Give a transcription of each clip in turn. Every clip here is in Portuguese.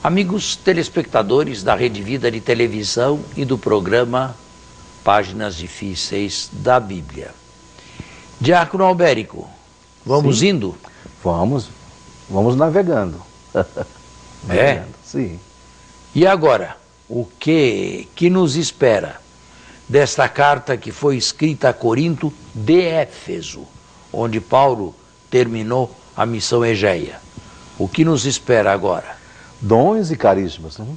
Amigos telespectadores da Rede Vida de televisão e do programa Páginas Difíceis da Bíblia. Diácono Albérico, vamos Sim. indo? Vamos navegando. Navegando, sim. E agora, o que nos espera desta carta que foi escrita a Corinto de Éfeso, onde Paulo terminou a missão Egeia? O que nos espera agora? Dons e carismas, né?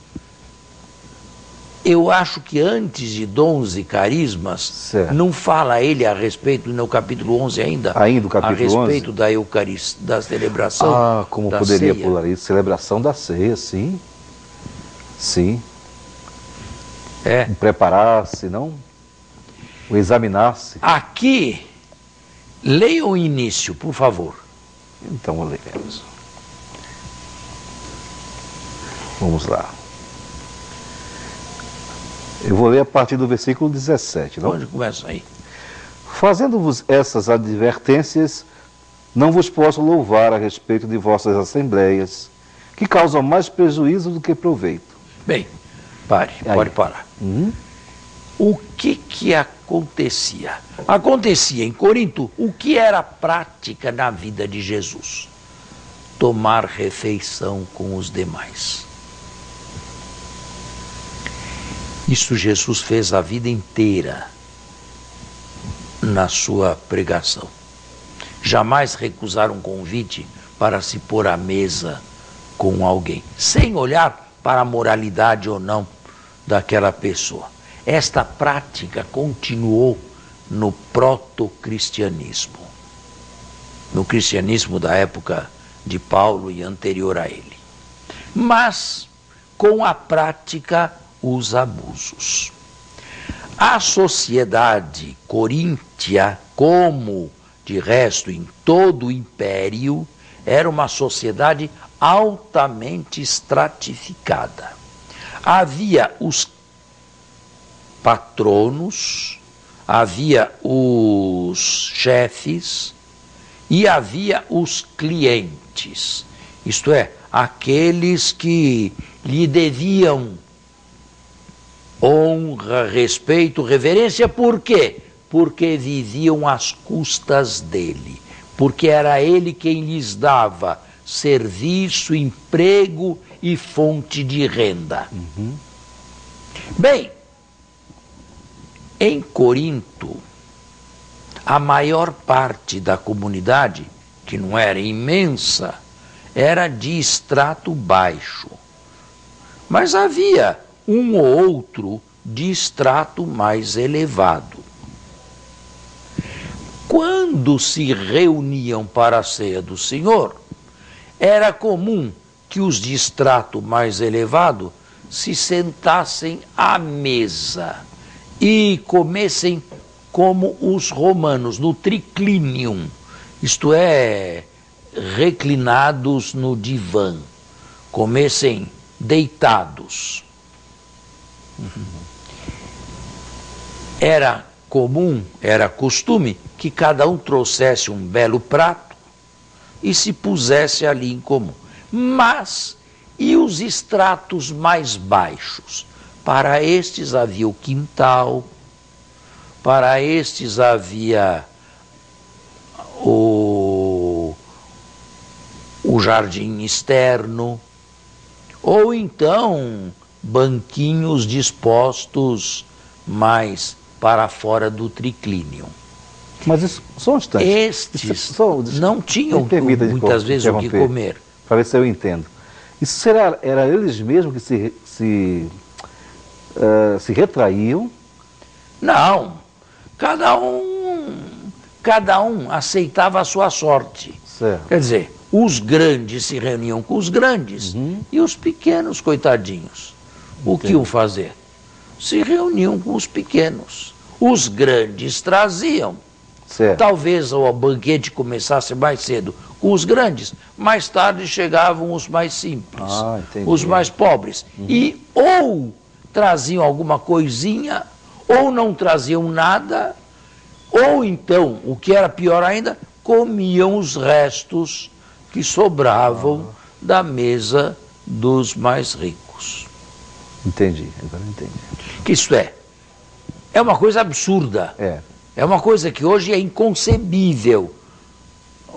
Eu acho que antes de dons e carismas, Certo. não fala ele a respeito, no capítulo 11 ainda, Ainda o capítulo 11? a respeito da Eucaristia, da celebração Como da poderia ceia. pular isso? Celebração da ceia, sim. Sim. É. O preparar-se, não? O examinar-se. Aqui, leia o início, por favor. Então, leremos. Vamos lá. Eu vou ler a partir do versículo 17, não? Onde começa aí? Fazendo-vos essas advertências, não vos posso louvar a respeito de vossas assembleias, que causam mais prejuízo do que proveito. Bem, pare, Aí. pode parar. O que acontecia? Acontecia em Corinto o que era prática na vida de Jesus: tomar refeição com os demais. Isso Jesus fez a vida inteira na sua pregação. Jamais recusar um convite para se pôr à mesa com alguém, sem olhar para a moralidade ou não daquela pessoa. Esta prática continuou no proto-cristianismo, no cristianismo da época de Paulo e anterior a ele. Mas, com a prática, os abusos. A sociedade coríntia, como de resto em todo o império, era uma sociedade altamente estratificada. Havia os patronos, havia os chefes e havia os clientes, isto é, aqueles que lhe deviam honra, respeito, reverência. Por quê? Porque viviam às custas dele, porque era ele quem lhes dava serviço, emprego e fonte de renda. Bem, em Corinto, a maior parte da comunidade, que não era imensa, era de extrato baixo. Mas havia um ou outro de extrato mais elevado. Quando se reuniam para a ceia do Senhor, era comum que os de extrato mais elevado se sentassem à mesa e comessem como os romanos, no triclinium, isto é, reclinados no divã, comessem deitados. Era comum, era costume, que cada um trouxesse um belo prato e se pusesse ali em comum. Mas, e os estratos mais baixos? Para estes havia o quintal, para estes havia o jardim externo, ou então banquinhos dispostos mais para fora do triclínio. Mas isso, só um instante. Estes não tinham muitas vezes o que comer. Para ver se eu entendo. Isso era eles mesmos que se retraíam? Não. Cada um aceitava a sua sorte. Certo. Quer dizer, os grandes se reuniam com os grandes e os pequenos, coitadinhos, o que iam fazer? Se reuniam com os pequenos. Os grandes traziam. Certo. Talvez o banquete começasse mais cedo com os grandes, mais tarde chegavam os mais simples, os mais pobres. E ou traziam alguma coisinha, ou não traziam nada, ou então, o que era pior ainda, comiam os restos que sobravam da mesa dos mais ricos. Entendi, agora eu entendi. Que isto é uma coisa absurda. É uma coisa que hoje é inconcebível.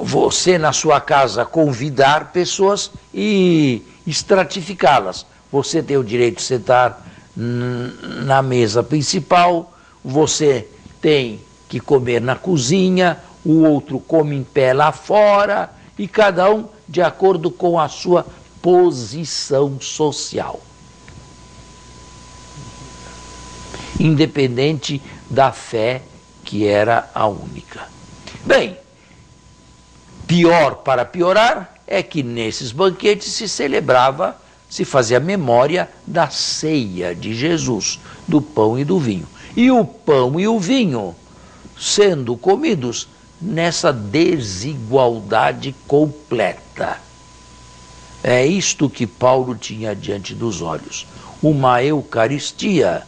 Você, na sua casa, convidar pessoas e estratificá-las. Você tem o direito de sentar na mesa principal, você tem que comer na cozinha, o outro come em pé lá fora, e cada um de acordo com a sua posição social. Independente da fé, que era a única. Bem, pior para piorar é que nesses banquetes se fazia memória da ceia de Jesus, do pão e do vinho. E o pão e o vinho sendo comidos nessa desigualdade completa. É isto que Paulo tinha diante dos olhos. Uma Eucaristia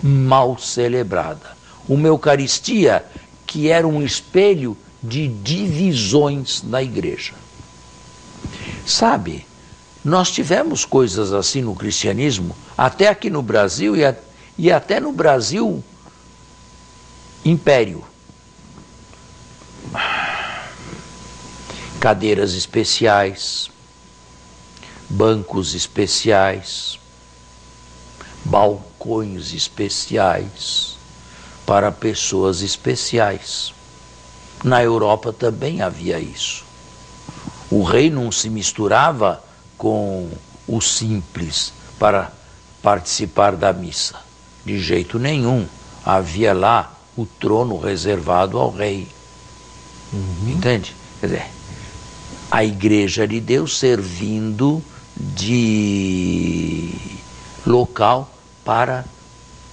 mal celebrada. Uma Eucaristia que era um espelho de divisões na igreja. Sabe, nós tivemos coisas assim no cristianismo, até aqui no Brasil e até no Brasil Império. Cadeiras especiais, bancos especiais, balcões especiais para pessoas especiais. Na Europa também havia isso. O rei não se misturava com o simples para participar da missa. De jeito nenhum. Havia lá o trono reservado ao rei. Entende? Quer dizer, a Igreja de Deus servindo de local para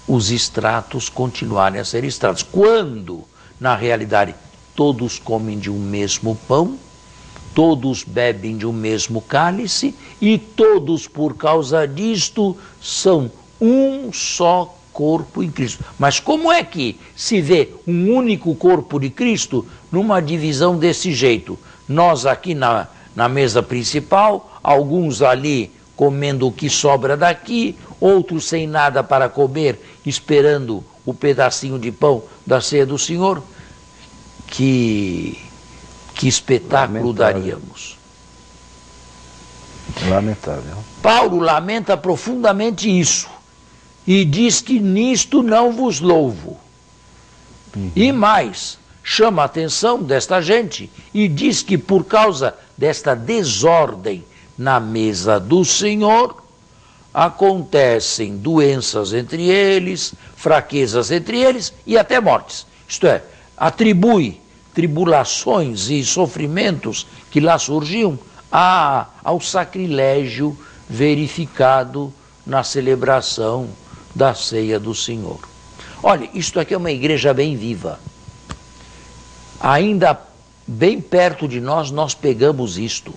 os estratos continuarem a ser estratos. Quando, na realidade, todos comem de um mesmo pão, todos bebem de um mesmo cálice e todos, por causa disto, são um só corpo em Cristo. Mas como é que se vê um único corpo de Cristo numa divisão desse jeito? Nós aqui na mesa principal, alguns ali comendo o que sobra daqui, outros sem nada para comer, esperando o pedacinho de pão da ceia do Senhor. Que espetáculo daríamos. Lamentável. Paulo lamenta profundamente isso e diz que nisto não vos louvo. E mais, chama a atenção desta gente e diz que por causa desta desordem na mesa do Senhor, acontecem doenças entre eles, fraquezas entre eles e até mortes. Isto é, atribui tribulações e sofrimentos que lá surgiam ao sacrilégio verificado na celebração da ceia do Senhor. Olha, isto aqui é uma igreja bem viva. Ainda bem perto de nós, nós pegamos isto.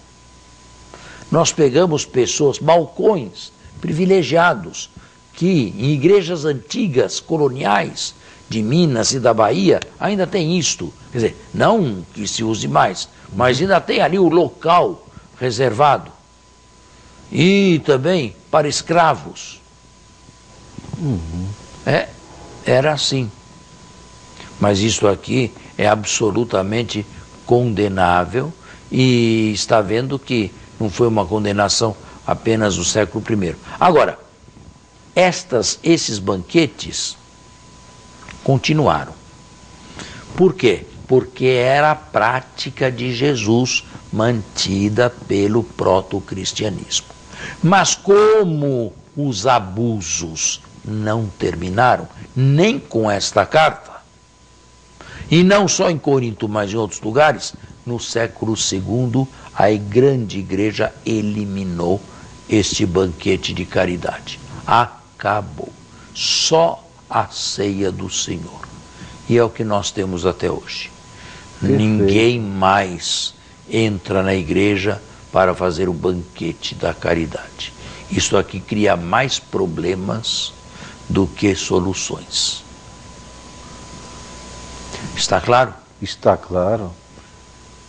Nós pegamos pessoas, balcões privilegiados, que em igrejas antigas, coloniais, de Minas e da Bahia, ainda tem isto. Quer dizer, não que se use mais, mas ainda tem ali o local reservado. E também para escravos. Era assim. Mas isso aqui é absolutamente condenável e está vendo que não foi uma condenação apenas do século I. Agora, esses banquetes continuaram. Por quê? Porque era a prática de Jesus mantida pelo proto-cristianismo. Mas como os abusos não terminaram, nem com esta carta, e não só em Corinto, mas em outros lugares, no século II, a grande igreja eliminou este banquete de caridade. Acabou. Só a ceia do Senhor. E é o que nós temos até hoje. Perfeito. Ninguém mais entra na igreja para fazer o banquete da caridade. Isso aqui cria mais problemas do que soluções. Está claro? Está claro.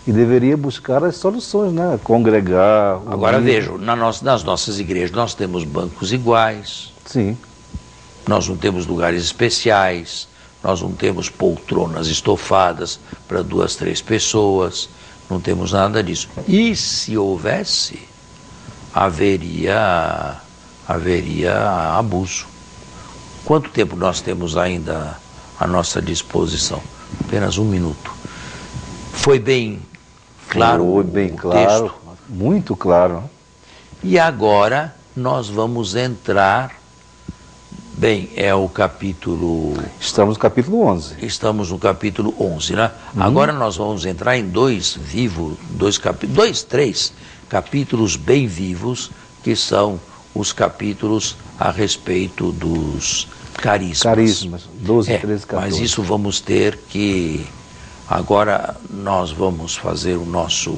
E deveria buscar as soluções, né? Congregar. Agora vejo, nas nossas igrejas nós temos bancos iguais. Sim. Nós não temos lugares especiais, nós não temos poltronas estofadas para 2, 3 pessoas, não temos nada disso. E se houvesse, haveria abuso. Quanto tempo nós temos ainda à nossa disposição? Apenas 1 minuto. Foi bem claro? Foi bem claro, texto? Muito claro. E agora nós vamos entrar... Bem, é o capítulo... Estamos no capítulo 11. Estamos no capítulo 11, né? Agora nós vamos entrar em 3 capítulos bem vivos, que são os capítulos a respeito dos carismas. Carismas, 12, 13, 14. Mas isso vamos ter que... Agora nós vamos fazer o nosso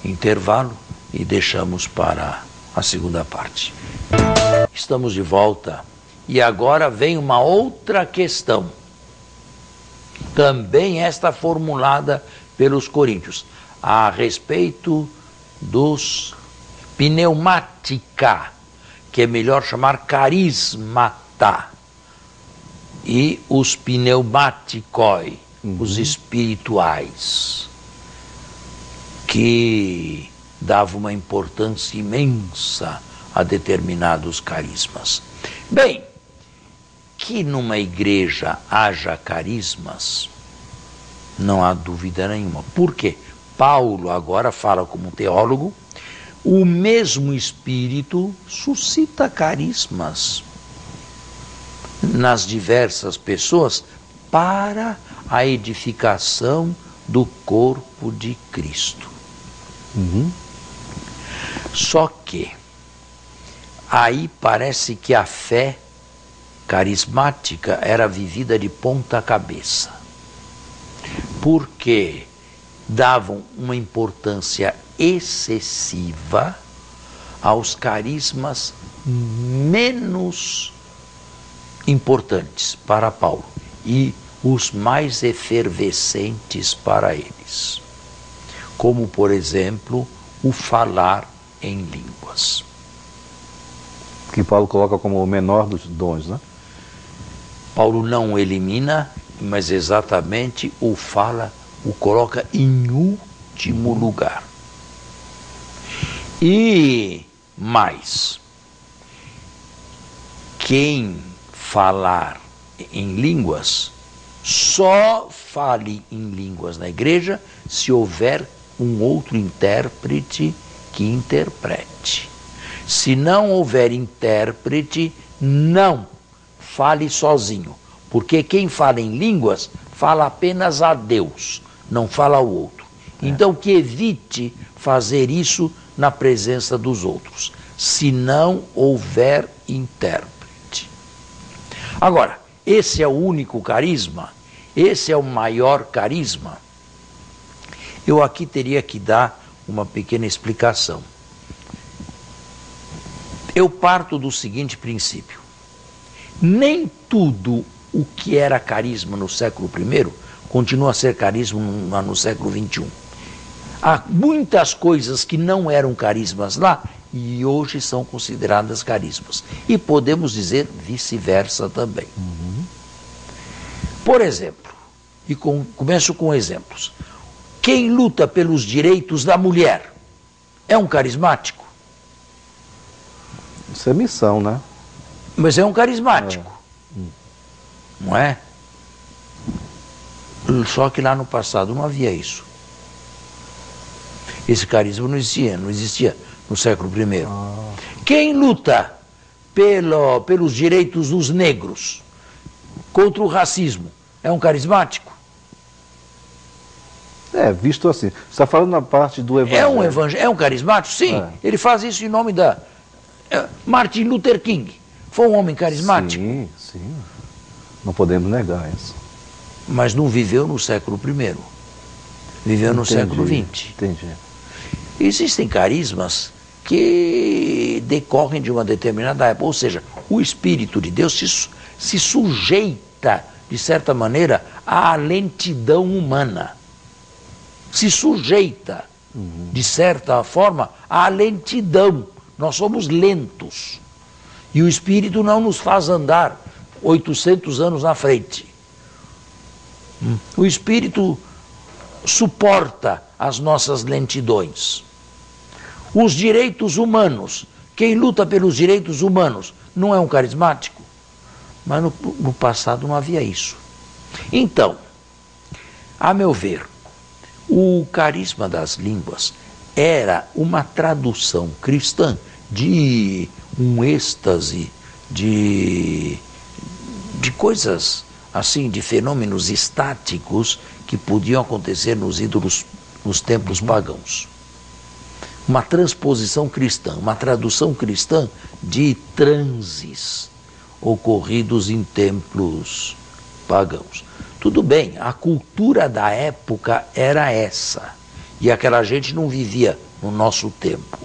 intervalo e deixamos para a segunda parte. Estamos de volta. E agora vem uma outra questão, também esta formulada pelos coríntios, a respeito dos pneumática, que é melhor chamar carismata, e os pneumatikoi, os espirituais, que davam uma importância imensa a determinados carismas. Bem, que numa igreja haja carismas, não há dúvida nenhuma. Por quê? Paulo agora fala como teólogo, o mesmo Espírito suscita carismas nas diversas pessoas para a edificação do corpo de Cristo. Só que aí parece que a fé carismática era vivida de ponta cabeça, porque davam uma importância excessiva aos carismas menos importantes para Paulo e os mais efervescentes para eles, como por exemplo o falar em línguas, que Paulo coloca como o menor dos dons, né? Paulo não elimina, mas exatamente o coloca em último lugar. E mais, quem falar em línguas, só fale em línguas na igreja se houver um outro intérprete que interprete. Se não houver intérprete, não fale sozinho, porque quem fala em línguas fala apenas a Deus, não fala ao outro. Então que evite fazer isso na presença dos outros, se não houver intérprete. Agora, esse é o único carisma? Esse é o maior carisma? Eu aqui teria que dar uma pequena explicação. Eu parto do seguinte princípio: nem tudo o que era carisma no século I continua a ser carisma no século XXI. Há muitas coisas que não eram carismas lá e hoje são consideradas carismas. E podemos dizer vice-versa também. Por exemplo, e começo com exemplos. Quem luta pelos direitos da mulher é um carismático? Isso é missão, né? Mas é um carismático, não é? Só que lá no passado não havia isso. Esse carisma não existia no século I. Quem luta pelos direitos dos negros, contra o racismo, é um carismático? Visto assim. Você está falando na parte do evangelho. É um carismático? Sim, ele faz isso em nome da... Martin Luther King foi um homem carismático. Sim. Não podemos negar isso. Mas não viveu no século I. Viveu no século XX. Entendi. Existem carismas que decorrem de uma determinada época. Ou seja, o Espírito de Deus se sujeita, de certa maneira, à lentidão humana. se sujeita, de certa forma, à lentidão. Nós somos lentos. E o Espírito não nos faz andar 800 anos na frente. O Espírito suporta as nossas lentidões. Os direitos humanos. Quem luta pelos direitos humanos não é um carismático? Mas no passado não havia isso. Então, a meu ver, o carisma das línguas era uma tradução cristã de um êxtase, de coisas assim, de fenômenos estáticos que podiam acontecer nos templos pagãos. Uma transposição cristã, uma tradução cristã de transes ocorridos em templos pagãos. Tudo bem, a cultura da época era essa, e aquela gente não vivia no nosso tempo.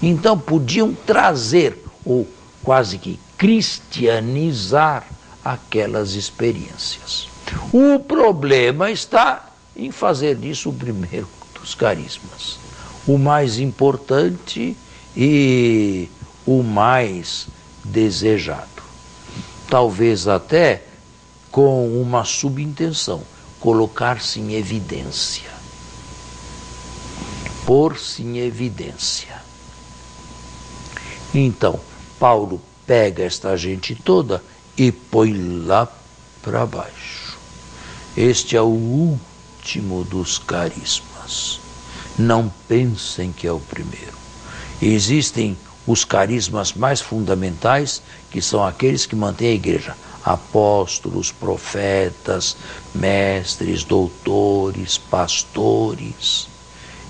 Então podiam trazer, ou quase que cristianizar, aquelas experiências. O problema está em fazer disso o primeiro dos carismas, o mais importante e o mais desejado. Talvez até com uma subintenção, colocar-se em evidência, pôr-se em evidência. Então, Paulo pega esta gente toda e põe lá para baixo. Este é o último dos carismas. Não pensem que é o primeiro. Existem os carismas mais fundamentais, que são aqueles que mantêm a igreja. Apóstolos, profetas, mestres, doutores, pastores.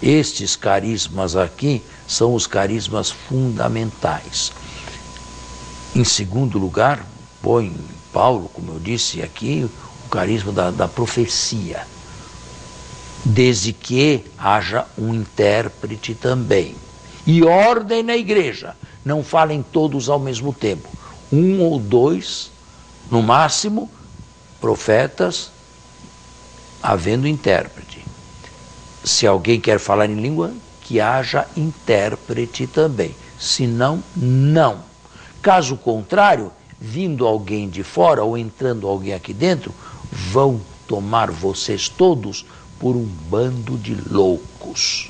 Estes carismas aqui são os carismas fundamentais. Em segundo lugar, põe Paulo, como eu disse aqui, o carisma da profecia, desde que haja um intérprete também. E ordem na igreja, não falem todos ao mesmo tempo, um ou dois, no máximo, profetas, havendo intérprete. Se alguém quer falar em língua, que haja intérprete também, senão, não. Caso contrário, vindo alguém de fora ou entrando alguém aqui dentro, vão tomar vocês todos por um bando de loucos.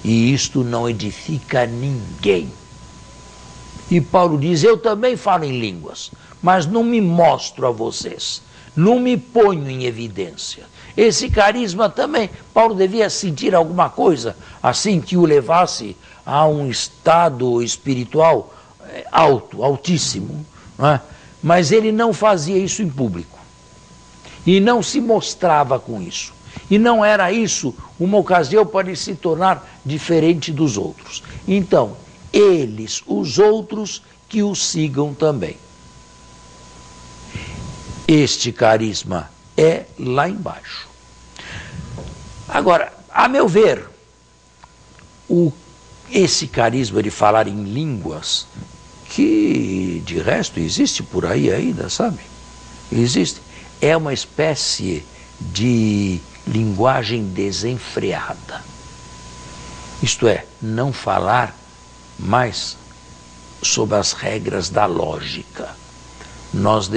E isto não edifica ninguém. E Paulo diz, eu também falo em línguas, mas não me mostro a vocês, não me ponho em evidência. Esse carisma também, Paulo devia sentir alguma coisa assim que o levasse a um estado espiritual altíssimo, não é? Mas ele não fazia isso em público e não se mostrava com isso. E não era isso uma ocasião para ele se tornar diferente dos outros. Então, eles, os outros, que o sigam também. Este carisma é lá embaixo. Agora, a meu ver, esse carisma de falar em línguas, que de resto existe por aí ainda, sabe? Existe. É uma espécie de linguagem desenfreada. Isto é, não falar mais sob as regras da lógica. Nós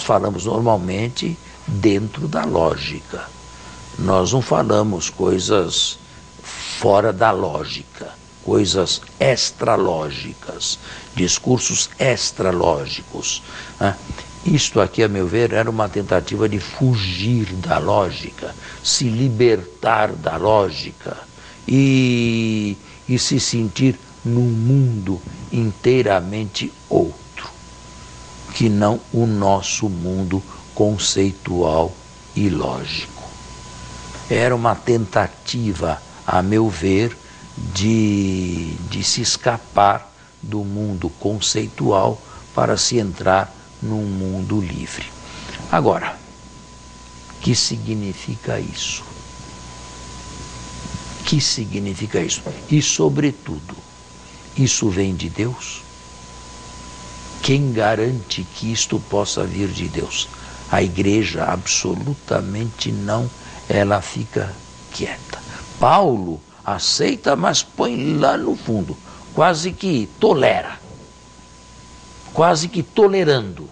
falamos normalmente dentro da lógica. Nós não falamos coisas fora da lógica, coisas extralógicas, discursos extralógicos, né? Isto aqui, a meu ver, era uma tentativa de fugir da lógica, se libertar da lógica e se sentir num mundo inteiramente outro, que não o nosso mundo conceitual e lógico. Era uma tentativa, a meu ver, de se escapar do mundo conceitual para se entrar num mundo livre. Agora, o que significa isso? O que significa isso? E, sobretudo, isso vem de Deus? Quem garante que isto possa vir de Deus? A igreja absolutamente não, ela fica quieta. Paulo aceita, mas põe lá no fundo, quase que tolera, quase que tolerando,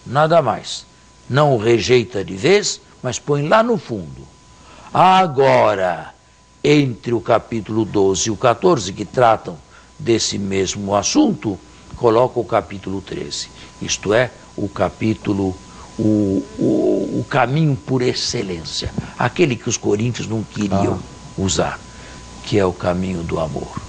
nada mais. Não o rejeita de vez, mas põe lá no fundo. Agora, entre o capítulo 12 e o 14, que tratam desse mesmo assunto, coloca o capítulo 13. Isto é, o capítulo, o caminho por excelência. Aquele que os coríntios não queriam usar, que é o caminho do amor.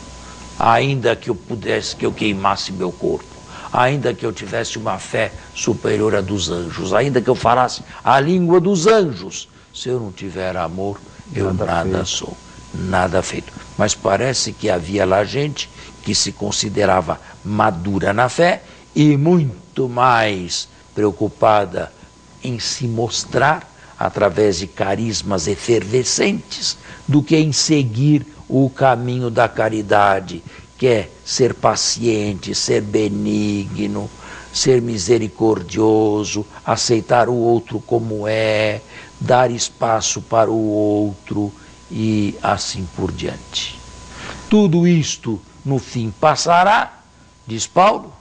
Ainda que eu pudesse, que eu queimasse meu corpo, ainda que eu tivesse uma fé superior à dos anjos, ainda que eu falasse a língua dos anjos, se eu não tiver amor, eu nada sou, nada feito. Mas parece que havia lá gente que se considerava madura na fé e muito mais preocupada em se mostrar através de carismas efervescentes do que em seguir o caminho da caridade, que é ser paciente, ser benigno, ser misericordioso, aceitar o outro como é, dar espaço para o outro e assim por diante. Tudo isto, no fim, passará, diz Paulo,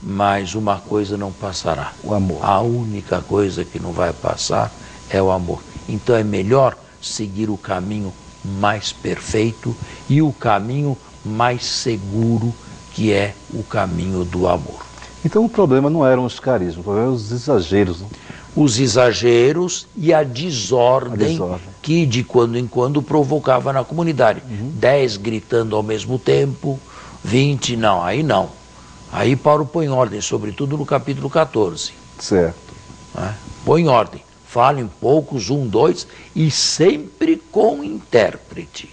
mas uma coisa não passará. O amor. A única coisa que não vai passar é o amor. Então é melhor seguir o caminho mais perfeito e o caminho mais seguro, que é o caminho do amor. Então o problema não eram os carismas, o problema eram os exageros. Não? Os exageros e a desordem que de quando em quando provocava na comunidade. 10 gritando ao mesmo tempo, 20, não, aí não. Aí Paulo põe ordem, sobretudo no capítulo 14. Certo. Né? Põe ordem. Falem poucos, 1, 2, e sempre com intérprete.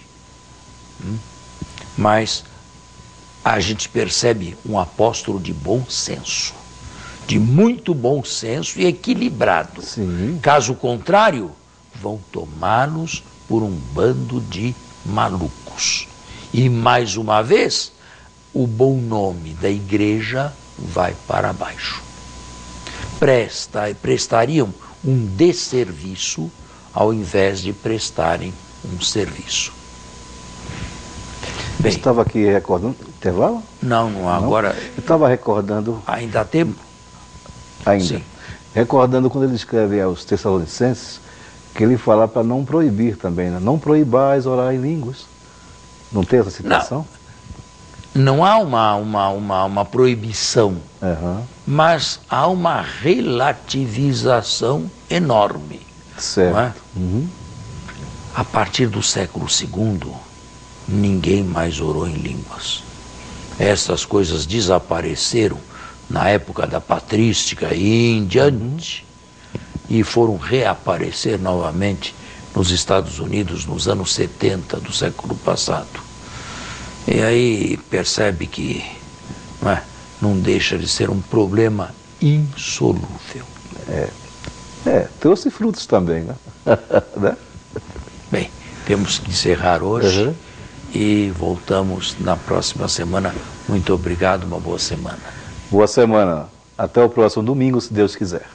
Mas a gente percebe um apóstolo de bom senso, de muito bom senso e equilibrado. Sim. Caso contrário, vão tomá-los por um bando de malucos. E mais uma vez, o bom nome da igreja vai para baixo. Prestariam um desserviço ao invés de prestarem um serviço. Bem, você estava aqui recordando intervalo? Não, agora... Eu estava recordando... Ainda há tempo? Ainda. Sim. Recordando quando ele escreve aos Tessalonicenses, que ele fala para não proibir também, né? Não proibais orar em línguas. Não tem essa citação? Não há uma proibição, mas há uma relativização enorme. Certo. Não é? A partir do século II, ninguém mais orou em línguas. Essas coisas desapareceram na época da patrística e em diante, e foram reaparecer novamente nos Estados Unidos nos anos 70 do século passado. E aí percebe que não deixa de ser um problema insolúvel. Trouxe frutos também, né? Bem, temos que encerrar hoje e voltamos na próxima semana. Muito obrigado, uma boa semana. Boa semana. Até o próximo domingo, se Deus quiser.